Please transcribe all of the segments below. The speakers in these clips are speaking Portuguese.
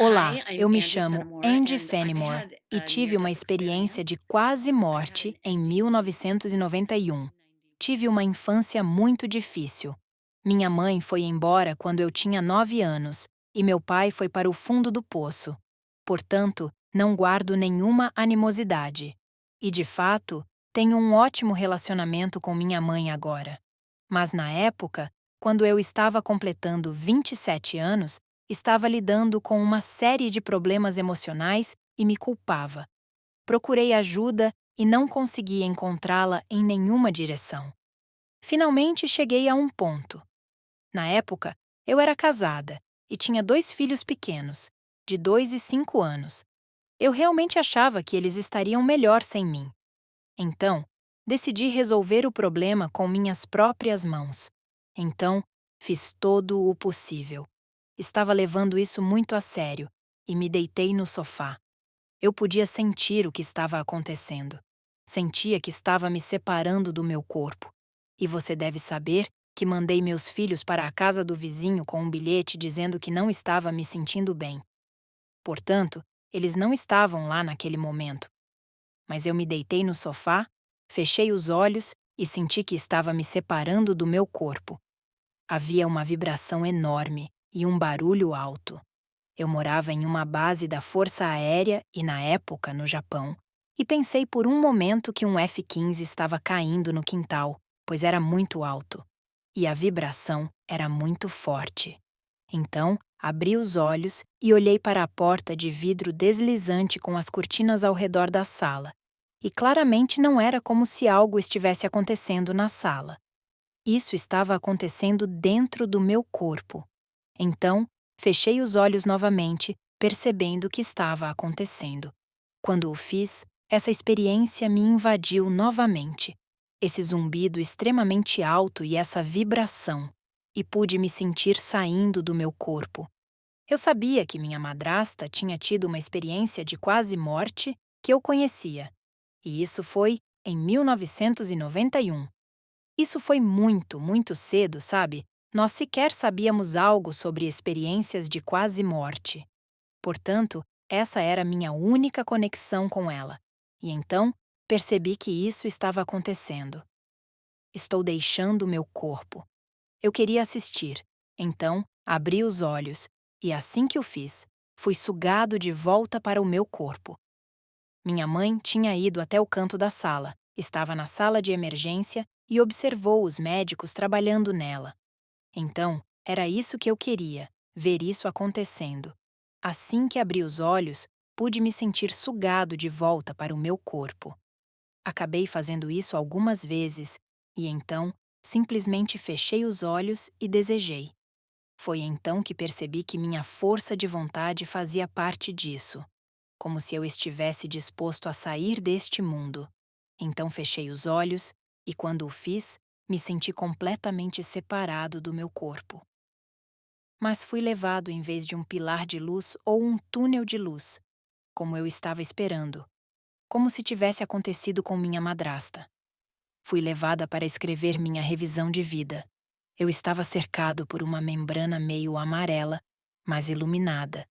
Olá, Hi, I'm eu me Angie chamo Fenimore, Andy and I Fenimore had e a tive uma near-death experiência de experience. quase I had an morte em NDE in 1991. 1991. Tive uma infância muito difícil. Minha mãe foi embora quando eu tinha 9 anos e meu pai foi para o fundo do poço. Portanto, não guardo nenhuma animosidade. E, de fato, tenho um ótimo relacionamento com minha mãe agora. Mas na época, quando eu estava completando 27 anos, estava lidando com uma série de problemas emocionais e me culpava. Procurei ajuda e não consegui encontrá-la em nenhuma direção. Finalmente cheguei a um ponto. Na época, eu era casada e tinha 2 filhos pequenos, de 2 e 5 anos. Eu realmente achava que eles estariam melhor sem mim. Então, decidi resolver o problema com minhas próprias mãos. Então, fiz todo o possível. Estava levando isso muito a sério e me deitei no sofá. Eu podia sentir o que estava acontecendo. Sentia que estava me separando do meu corpo. E você deve saber que mandei meus filhos para a casa do vizinho com um bilhete dizendo que não estava me sentindo bem. Portanto, eles não estavam lá naquele momento. Mas eu me deitei no sofá, fechei os olhos e senti que estava me separando do meu corpo. Havia uma vibração enorme e um barulho alto. Eu morava em uma base da Força Aérea e, na época, no Japão, e pensei por um momento que um F-15 estava caindo no quintal, pois era muito alto. E a vibração era muito forte. Então, abri os olhos e olhei para a porta de vidro deslizante com as cortinas ao redor da sala. E claramente não era como se algo estivesse acontecendo na sala. Isso estava acontecendo dentro do meu corpo. Então, fechei os olhos novamente, percebendo o que estava acontecendo. Quando o fiz, essa experiência me invadiu novamente. Esse zumbido extremamente alto e essa vibração. E pude me sentir saindo do meu corpo. Eu sabia que minha madrasta tinha tido uma experiência de quase morte que eu conhecia. E isso foi em 1991. Isso foi muito, muito cedo, sabe? Nós sequer sabíamos algo sobre experiências de quase morte. Portanto, essa era minha única conexão com ela. E então, percebi que isso estava acontecendo. Estou deixando meu corpo. Eu queria assistir. Então, abri os olhos e, assim que o fiz, fui sugado de volta para o meu corpo. Minha mãe tinha ido até o canto da sala, estava na sala de emergência e observou os médicos trabalhando nela. Então, era isso que eu queria, ver isso acontecendo. Assim que abri os olhos, pude me sentir sugado de volta para o meu corpo. Acabei fazendo isso algumas vezes e então simplesmente fechei os olhos e desejei. Foi então que percebi que minha força de vontade fazia parte disso, como se eu estivesse disposto a sair deste mundo. Então fechei os olhos e, quando o fiz, me senti completamente separado do meu corpo. Mas fui levado em vez de um pilar de luz ou um túnel de luz, como eu estava esperando, como se tivesse acontecido com minha madrasta. Fui levada para escrever minha revisão de vida. Eu estava cercado por uma membrana meio amarela, mas iluminada,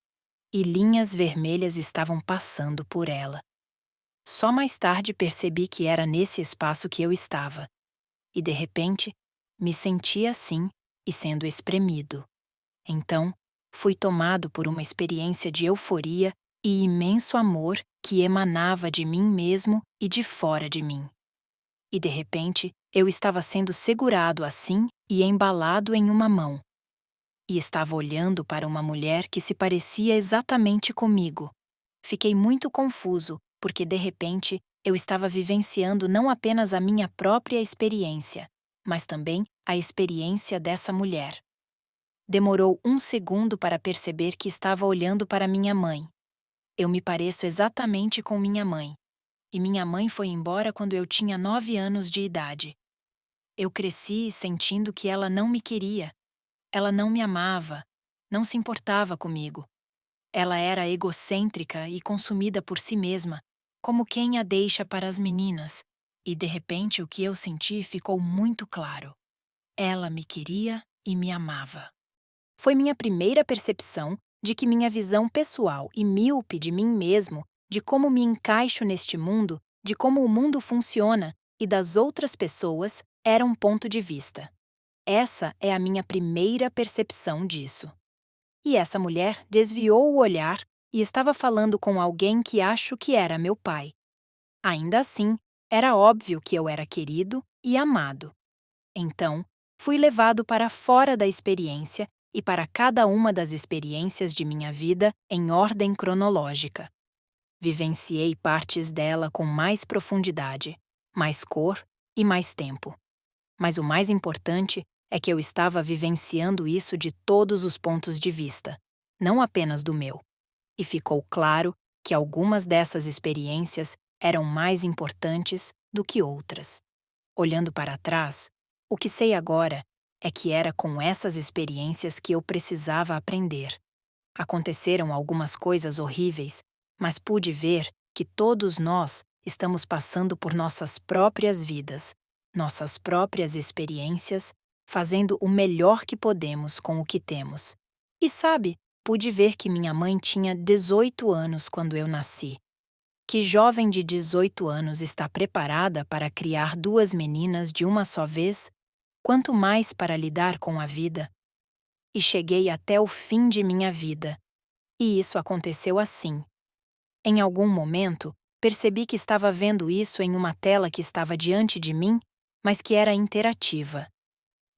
e linhas vermelhas estavam passando por ela. Só mais tarde percebi que era nesse espaço que eu estava, e de repente me senti assim e sendo espremido. Então, fui tomado por uma experiência de euforia e imenso amor que emanava de mim mesmo e de fora de mim. E de repente, eu estava sendo segurado assim e embalado em uma mão. E estava olhando para uma mulher que se parecia exatamente comigo. Fiquei muito confuso, porque de repente eu estava vivenciando não apenas a minha própria experiência, mas também a experiência dessa mulher. Demorou um segundo para perceber que estava olhando para minha mãe. Eu me pareço exatamente com minha mãe. E minha mãe foi embora quando eu tinha 9 anos de idade. Eu cresci sentindo que ela não me queria. Ela não me amava, não se importava comigo. Ela era egocêntrica e consumida por si mesma, como quem a deixa para as meninas. E de repente o que eu senti ficou muito claro. Ela me queria e me amava. Foi minha primeira percepção de que minha visão pessoal e míope de mim mesmo, de como me encaixo neste mundo, de como o mundo funciona e das outras pessoas, era um ponto de vista. Essa é a minha primeira percepção disso. E essa mulher desviou o olhar e estava falando com alguém que acho que era meu pai. Ainda assim, era óbvio que eu era querido e amado. Então, fui levado para fora da experiência e para cada uma das experiências de minha vida em ordem cronológica. Vivenciei partes dela com mais profundidade, mais cor e mais tempo. Mas o mais importante é que eu estava vivenciando isso de todos os pontos de vista, não apenas do meu. E ficou claro que algumas dessas experiências eram mais importantes do que outras. Olhando para trás, o que sei agora é que era com essas experiências que eu precisava aprender. Aconteceram algumas coisas horríveis, mas pude ver que todos nós estamos passando por nossas próprias vidas, nossas próprias experiências, fazendo o melhor que podemos com o que temos. E sabe, pude ver que minha mãe tinha 18 anos quando eu nasci. Que jovem de 18 anos está preparada para criar duas meninas de uma só vez, quanto mais para lidar com a vida? E cheguei até o fim de minha vida. E isso aconteceu assim. Em algum momento, percebi que estava vendo isso em uma tela que estava diante de mim, mas que era interativa.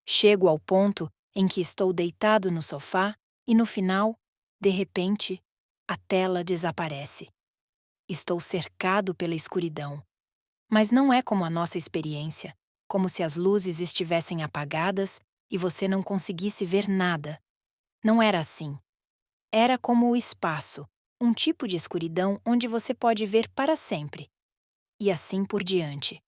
Chego ao ponto em que estou deitado no sofá e, no final, de repente, a tela desaparece. Estou cercado pela escuridão. Mas não é como a nossa experiência, como se as luzes estivessem apagadas e você não conseguisse ver nada. Não era assim. Era como o espaço, um tipo de escuridão onde você pode ver para sempre. E assim por diante.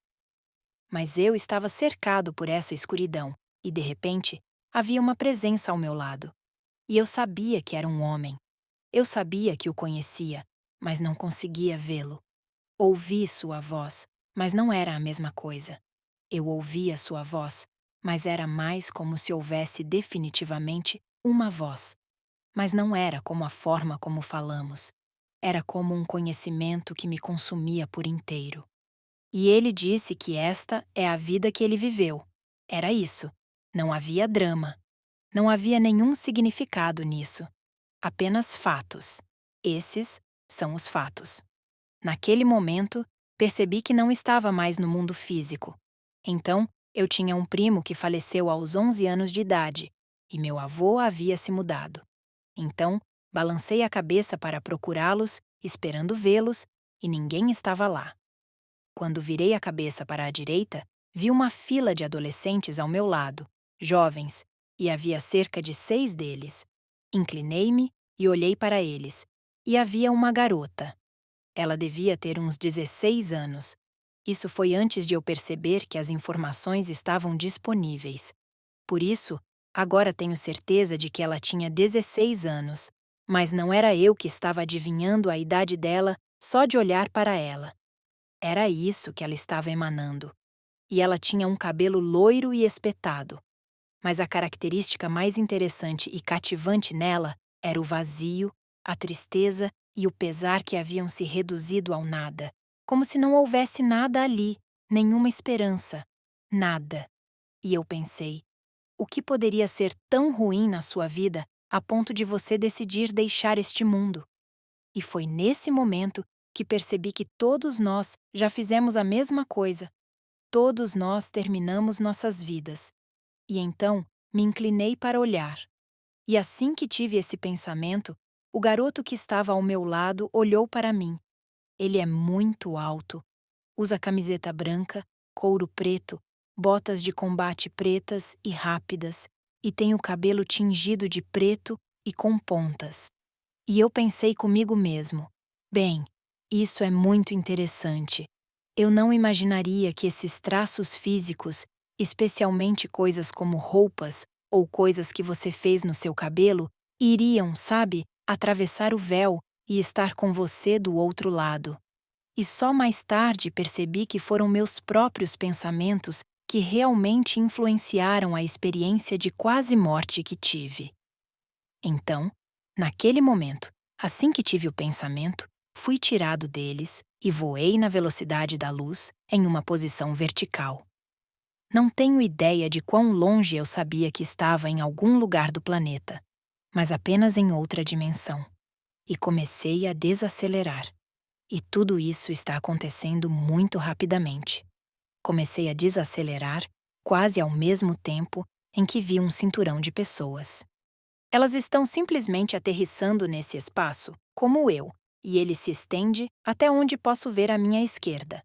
Mas eu estava cercado por essa escuridão e, de repente, havia uma presença ao meu lado. E eu sabia que era um homem. Eu sabia que o conhecia, mas não conseguia vê-lo. Ouvi sua voz, mas não era a mesma coisa. Eu ouvia sua voz, mas era mais como se houvesse definitivamente uma voz. Mas não era como a forma como falamos. Era como um conhecimento que me consumia por inteiro. E ele disse que esta é a vida que ele viveu. Era isso. Não havia drama. Não havia nenhum significado nisso. Apenas fatos. Esses são os fatos. Naquele momento, percebi que não estava mais no mundo físico. Então, eu tinha um primo que faleceu aos 11 anos de idade, e meu avô havia se mudado. Então, balancei a cabeça para procurá-los, esperando vê-los, e ninguém estava lá. Quando virei a cabeça para a direita, vi uma fila de adolescentes ao meu lado, jovens, e havia cerca de 6 deles. Inclinei-me e olhei para eles, e havia uma garota. Ela devia ter uns 16 anos. Isso foi antes de eu perceber que as informações estavam disponíveis. Por isso, agora tenho certeza de que ela tinha 16 anos, mas não era eu que estava adivinhando a idade dela só de olhar para ela. Era isso que ela estava emanando. E ela tinha um cabelo loiro e espetado. Mas a característica mais interessante e cativante nela era o vazio, a tristeza e o pesar que haviam se reduzido ao nada, como se não houvesse nada ali, nenhuma esperança, nada. E eu pensei, o que poderia ser tão ruim na sua vida a ponto de você decidir deixar este mundo? E foi nesse momento que percebi que todos nós já fizemos a mesma coisa. Todos nós terminamos nossas vidas. E então me inclinei para olhar. E assim que tive esse pensamento, o garoto que estava ao meu lado olhou para mim. Ele é muito alto. Usa camiseta branca, couro preto, botas de combate pretas e rápidas, e tem o cabelo tingido de preto e com pontas. E eu pensei comigo mesmo, bem, isso é muito interessante. Eu não imaginaria que esses traços físicos, especialmente coisas como roupas ou coisas que você fez no seu cabelo, iriam, sabe, atravessar o véu e estar com você do outro lado. E só mais tarde percebi que foram meus próprios pensamentos que realmente influenciaram a experiência de quase morte que tive. Então, Naquele momento, assim que tive o pensamento, fui tirado deles e voei na velocidade da luz em uma posição vertical. Não tenho ideia de quão longe eu sabia que estava em algum lugar do planeta, mas apenas em outra dimensão. E comecei a desacelerar. E tudo isso está acontecendo muito rapidamente. Comecei a desacelerar quase ao mesmo tempo em que vi um cinturão de pessoas. Elas estão simplesmente aterrissando nesse espaço, como eu, e ele se estende até onde posso ver à minha esquerda.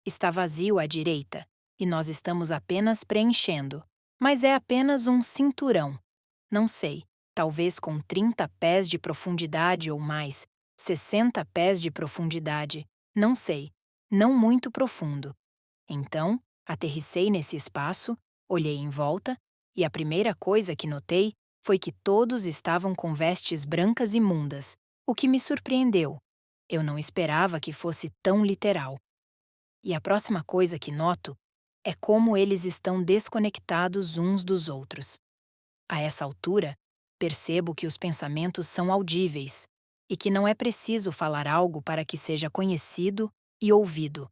Está vazio à direita, e nós estamos apenas preenchendo, mas é apenas um cinturão. Não sei, talvez com 30 pés de profundidade ou mais, 60 pés de profundidade, não sei, não muito profundo. Então, aterrissei nesse espaço, olhei em volta, e a primeira coisa que notei foi que todos estavam com vestes brancas imundas, o que me surpreendeu. Eu não esperava que fosse tão literal. E a próxima coisa que noto é como eles estão desconectados uns dos outros. A essa altura, percebo que os pensamentos são audíveis e que não é preciso falar algo para que seja conhecido e ouvido.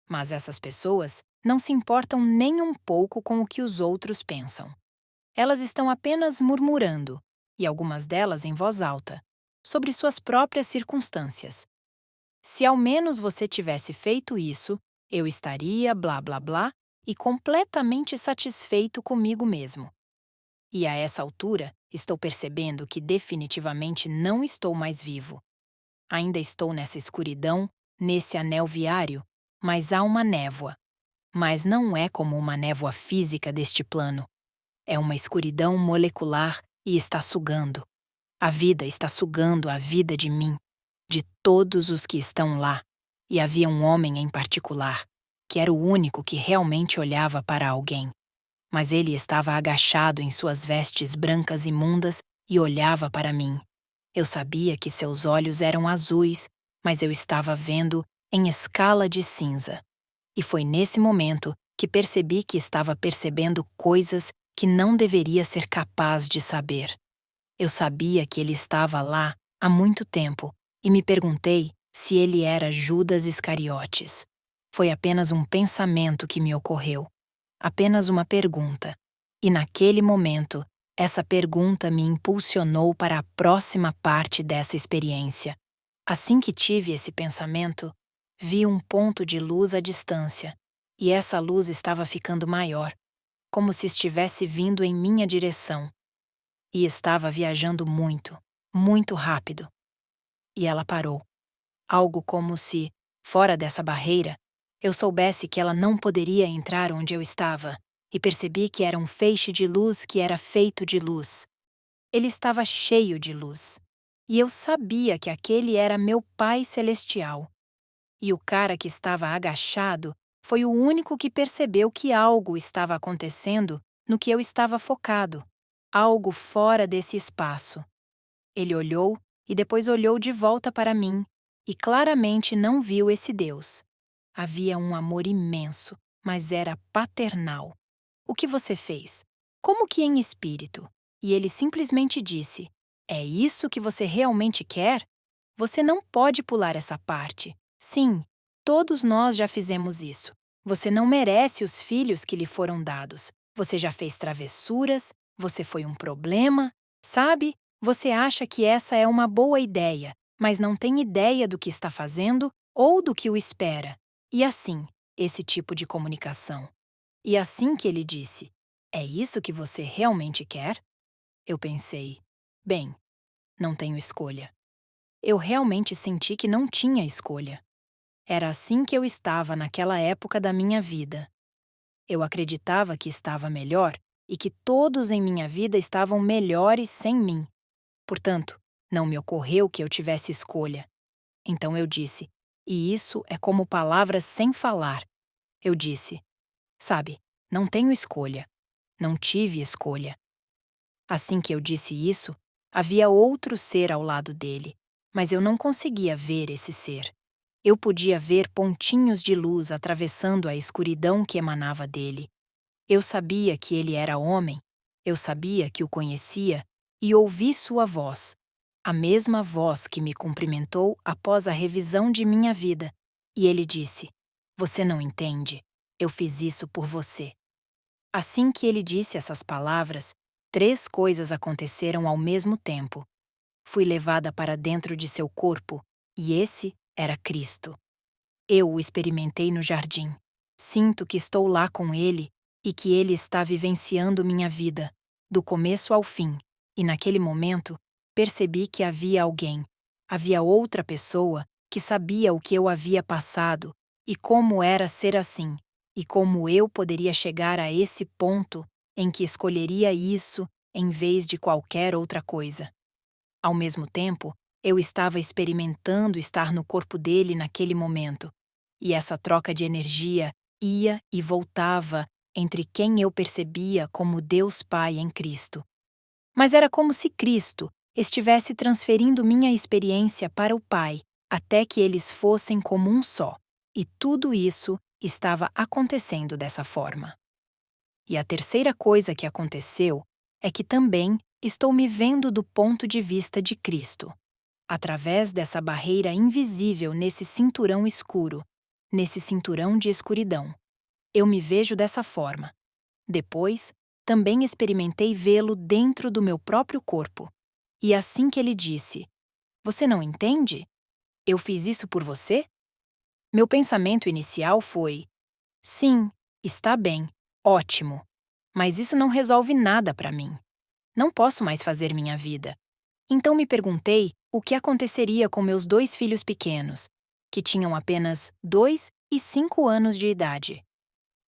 Mas essas pessoas não se importam nem um pouco com o que os outros pensam. Elas estão apenas murmurando, e algumas delas em voz alta, sobre suas próprias circunstâncias. Se ao menos você tivesse feito isso, eu estaria blá blá blá e completamente satisfeito comigo mesmo. E a essa altura, estou percebendo que definitivamente não estou mais vivo. Ainda estou nessa escuridão, nesse anel viário, mas há uma névoa. Mas não é como uma névoa física deste plano. É uma escuridão molecular e está sugando. A vida está sugando a vida de mim, de todos os que estão lá. E havia um homem em particular, que era o único que realmente olhava para alguém. Mas ele estava agachado em suas vestes brancas imundas e olhava para mim. Eu sabia que seus olhos eram azuis, mas eu estava vendo em escala de cinza. E foi nesse momento que percebi que estava percebendo coisas que não deveria ser capaz de saber. Eu sabia que ele estava lá há muito tempo e me perguntei se ele era Judas Iscariotes. Foi apenas um pensamento que me ocorreu, apenas uma pergunta. E naquele momento, essa pergunta me impulsionou para a próxima parte dessa experiência. Assim que tive esse pensamento, vi um ponto de luz à distância, e essa luz estava ficando maior, como se estivesse vindo em minha direção. E estava viajando muito, muito rápido. E ela parou. Algo como se, fora dessa barreira, eu soubesse que ela não poderia entrar onde eu estava, e percebi que era um feixe de luz que era feito de luz. Ele estava cheio de luz. E eu sabia que aquele era meu Pai Celestial. E o cara que estava agachado foi o único que percebeu que algo estava acontecendo no que eu estava focado, algo fora desse espaço. Ele olhou e depois olhou de volta para mim e claramente não viu esse Deus. Havia um amor imenso, mas era paternal. O que você fez? Como que em espírito? E ele simplesmente disse: é isso que você realmente quer? Você não pode pular essa parte. Sim, todos nós já fizemos isso. Você não merece os filhos que lhe foram dados. Você já fez travessuras, você foi um problema, sabe? Você acha que essa é uma boa ideia, mas não tem ideia do que está fazendo ou do que o espera. E assim, esse tipo de comunicação. E assim que ele disse: é isso que você realmente quer? Eu pensei: bem, não tenho escolha. Eu realmente senti que não tinha escolha. Era assim que eu estava naquela época da minha vida. Eu acreditava que estava melhor e que todos em minha vida estavam melhores sem mim. Portanto, não me ocorreu que eu tivesse escolha. Então eu disse, e isso é como palavras sem falar. Eu disse: sabe, não tenho escolha. Não tive escolha. Assim que eu disse isso, havia outro ser ao lado dele, mas eu não conseguia ver esse ser. Eu podia ver pontinhos de luz atravessando a escuridão que emanava dele. Eu sabia que ele era homem, eu sabia que o conhecia e ouvi sua voz, a mesma voz que me cumprimentou após a revisão de minha vida, e ele disse: "Você não entende. Eu fiz isso por você." Assim que ele disse essas palavras, 3 coisas aconteceram ao mesmo tempo. Fui levada para dentro de seu corpo, e esse era Cristo. Eu o experimentei no jardim. Sinto que estou lá com ele e que ele está vivenciando minha vida, do começo ao fim, e naquele momento percebi que havia outra pessoa que sabia o que eu havia passado e como era ser assim, e como eu poderia chegar a esse ponto em que escolheria isso em vez de qualquer outra coisa. Ao mesmo tempo, eu estava experimentando estar no corpo dele naquele momento, e essa troca de energia ia e voltava entre quem eu percebia como Deus Pai em Cristo. Mas era como se Cristo estivesse transferindo minha experiência para o Pai, até que eles fossem como um só, e tudo isso estava acontecendo dessa forma. E a terceira coisa que aconteceu é que também estou me vendo do ponto de vista de Cristo, através dessa barreira invisível nesse cinturão escuro, nesse cinturão de escuridão. Eu me vejo dessa forma. Depois, também experimentei vê-lo dentro do meu próprio corpo. E assim que ele disse: "Você não entende? Eu fiz isso por você?" Meu pensamento inicial foi: "Sim, está bem, ótimo. Mas isso não resolve nada para mim. Não posso mais fazer minha vida." Então me perguntei o que aconteceria com meus 2 filhos pequenos, que tinham apenas 2 e 5 anos de idade.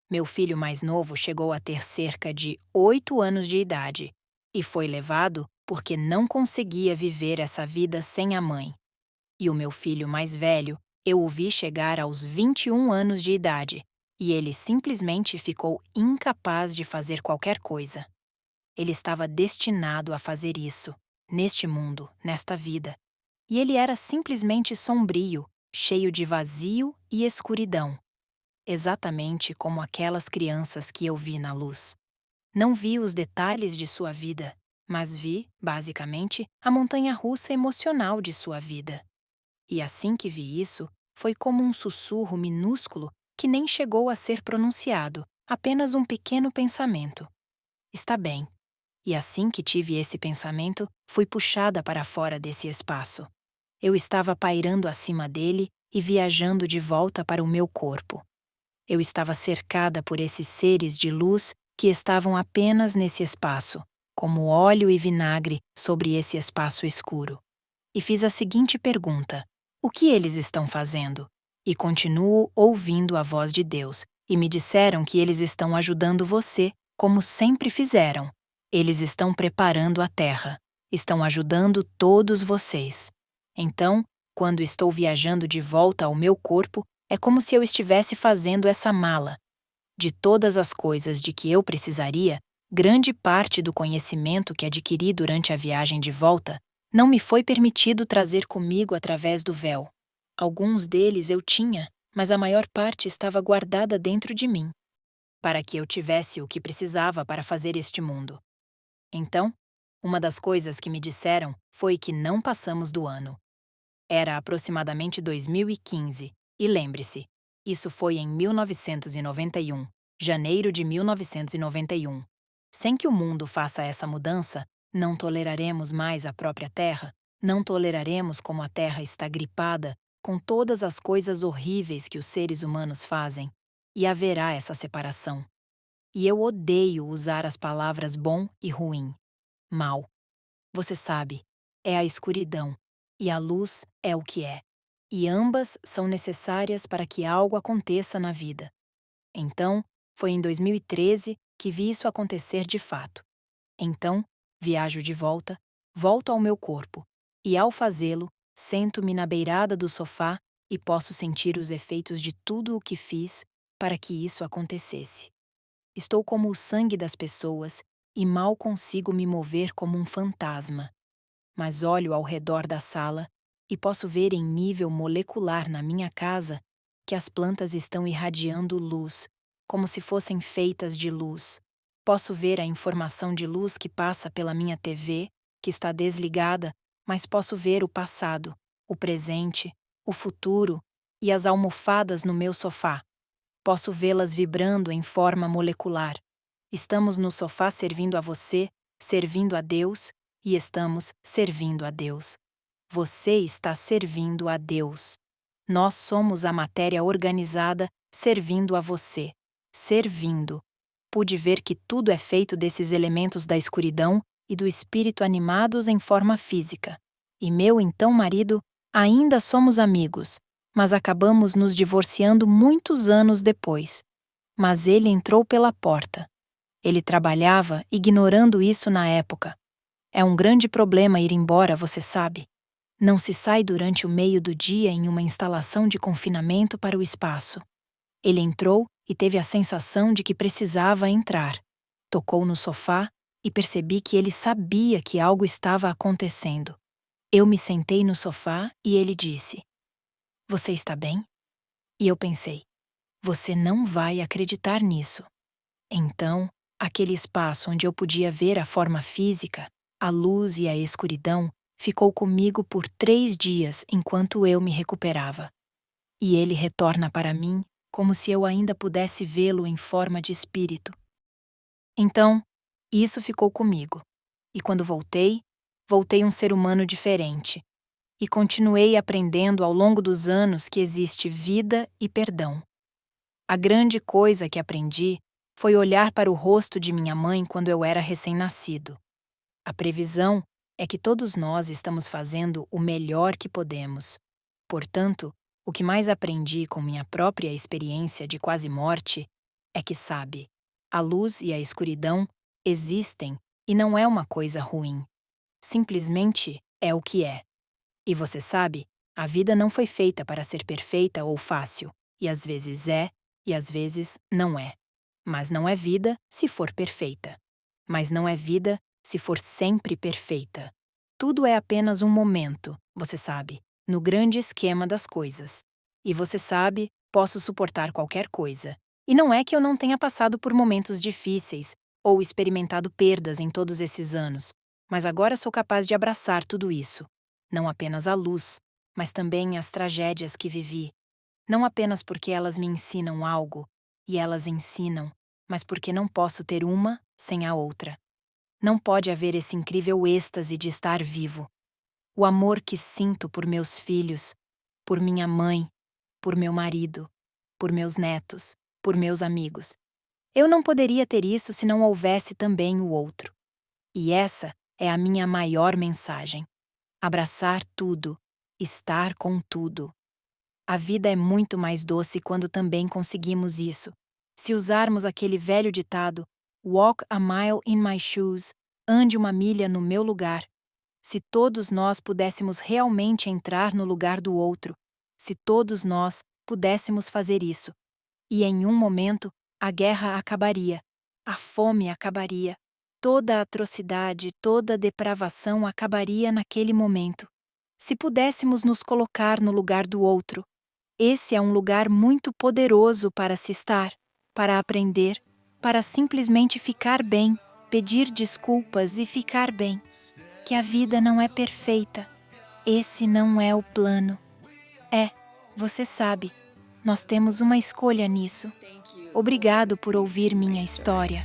Meu filho mais novo chegou a ter cerca de 8 anos de idade e foi levado porque não conseguia viver essa vida sem a mãe. E o meu filho mais velho, eu o vi chegar aos 21 anos de idade e ele simplesmente ficou incapaz de fazer qualquer coisa. Ele estava destinado a fazer isso, neste mundo, nesta vida. E ele era simplesmente sombrio, cheio de vazio e escuridão. Exatamente como aquelas crianças que eu vi na luz. Não vi os detalhes de sua vida, mas vi, basicamente, a montanha-russa emocional de sua vida. E assim que vi isso, foi como um sussurro minúsculo que nem chegou a ser pronunciado, apenas um pequeno pensamento. Está bem. E assim que tive esse pensamento, fui puxada para fora desse espaço. Eu estava pairando acima dele e viajando de volta para o meu corpo. Eu estava cercada por esses seres de luz que estavam apenas nesse espaço, como óleo e vinagre sobre esse espaço escuro. E fiz a seguinte pergunta: o que eles estão fazendo? E continuo ouvindo a voz de Deus, e me disseram que eles estão ajudando você, como sempre fizeram. Eles estão preparando a terra, estão ajudando todos vocês. Então, quando estou viajando de volta ao meu corpo, é como se eu estivesse fazendo essa mala. De todas as coisas de que eu precisaria, grande parte do conhecimento que adquiri durante a viagem de volta não me foi permitido trazer comigo através do véu. Alguns deles eu tinha, mas a maior parte estava guardada dentro de mim, para que eu tivesse o que precisava para fazer este mundo. Então, uma das coisas que me disseram foi que não passamos do ano. Era aproximadamente 2015, e lembre-se, isso foi em 1991, janeiro de 1991. Sem que o mundo faça essa mudança, não toleraremos mais a própria Terra, não toleraremos como a Terra está gripada com todas as coisas horríveis que os seres humanos fazem, e haverá essa separação. E eu odeio usar as palavras bom e ruim. Mal. Você sabe, é a escuridão, e a luz é o que é. E ambas são necessárias para que algo aconteça na vida. Então, foi em 2013 que vi isso acontecer de fato. Então, viajo de volta, volto ao meu corpo, e ao fazê-lo, sento-me na beirada do sofá e posso sentir os efeitos de tudo o que fiz para que isso acontecesse. Estou como o sangue das pessoas e mal consigo me mover como um fantasma. Mas olho ao redor da sala e posso ver em nível molecular na minha casa que as plantas estão irradiando luz, como se fossem feitas de luz. Posso ver a informação de luz que passa pela minha TV, que está desligada, mas posso ver o passado, o presente, o futuro e as almofadas no meu sofá. Posso vê-las vibrando em forma molecular. Estamos no sofá servindo a você, servindo a Deus, e estamos servindo a Deus. Você está servindo a Deus. Nós somos a matéria organizada servindo a você. Servindo. Pude ver que tudo é feito desses elementos da escuridão e do espírito animados em forma física. E meu então marido, ainda somos amigos, mas acabamos nos divorciando muitos anos depois. Mas ele entrou pela porta. Ele trabalhava ignorando isso na época. É um grande problema ir embora, você sabe. Não se sai durante o meio do dia em uma instalação de confinamento para o espaço. Ele entrou e teve a sensação de que precisava entrar. Tocou no sofá e percebi que ele sabia que algo estava acontecendo. Eu me sentei no sofá e ele disse: "Você está bem?" E eu pensei: "Você não vai acreditar nisso." Então, aquele espaço onde eu podia ver a forma física, a luz e a escuridão, ficou comigo por 3 dias enquanto eu me recuperava. E ele retorna para mim como se eu ainda pudesse vê-lo em forma de espírito. Então, isso ficou comigo. E quando voltei um ser humano diferente. E continuei aprendendo ao longo dos anos que existe vida e perdão. A grande coisa que aprendi foi olhar para o rosto de minha mãe quando eu era recém-nascido. A previsão é que todos nós estamos fazendo o melhor que podemos. Portanto, o que mais aprendi com minha própria experiência de quase morte é que, sabe, a luz e a escuridão existem e não é uma coisa ruim. Simplesmente é o que é. E você sabe, a vida não foi feita para ser perfeita ou fácil, e às vezes é, e às vezes não é. Mas não é vida se for perfeita. Mas não é vida se for sempre perfeita. Tudo é apenas um momento, você sabe, no grande esquema das coisas. E você sabe, posso suportar qualquer coisa. E não é que eu não tenha passado por momentos difíceis ou experimentado perdas em todos esses anos, mas agora sou capaz de abraçar tudo isso. Não apenas a luz, mas também as tragédias que vivi. Não apenas porque elas me ensinam algo, e elas ensinam, mas porque não posso ter uma sem a outra. Não pode haver esse incrível êxtase de estar vivo. O amor que sinto por meus filhos, por minha mãe, por meu marido, por meus netos, por meus amigos. Eu não poderia ter isso se não houvesse também o outro. E essa é a minha maior mensagem. Abraçar tudo, estar com tudo. A vida é muito mais doce quando também conseguimos isso. Se usarmos aquele velho ditado, "Walk a mile in my shoes", ande uma milha no meu lugar. Se todos nós pudéssemos realmente entrar no lugar do outro, se todos nós pudéssemos fazer isso, e em um momento a guerra acabaria, a fome acabaria, toda a atrocidade, toda a depravação acabaria naquele momento. Se pudéssemos nos colocar no lugar do outro, esse é um lugar muito poderoso para se estar, para aprender, para simplesmente ficar bem, pedir desculpas e ficar bem. Que a vida não é perfeita. Esse não é o plano. Você sabe, nós temos uma escolha nisso. Obrigado por ouvir minha história.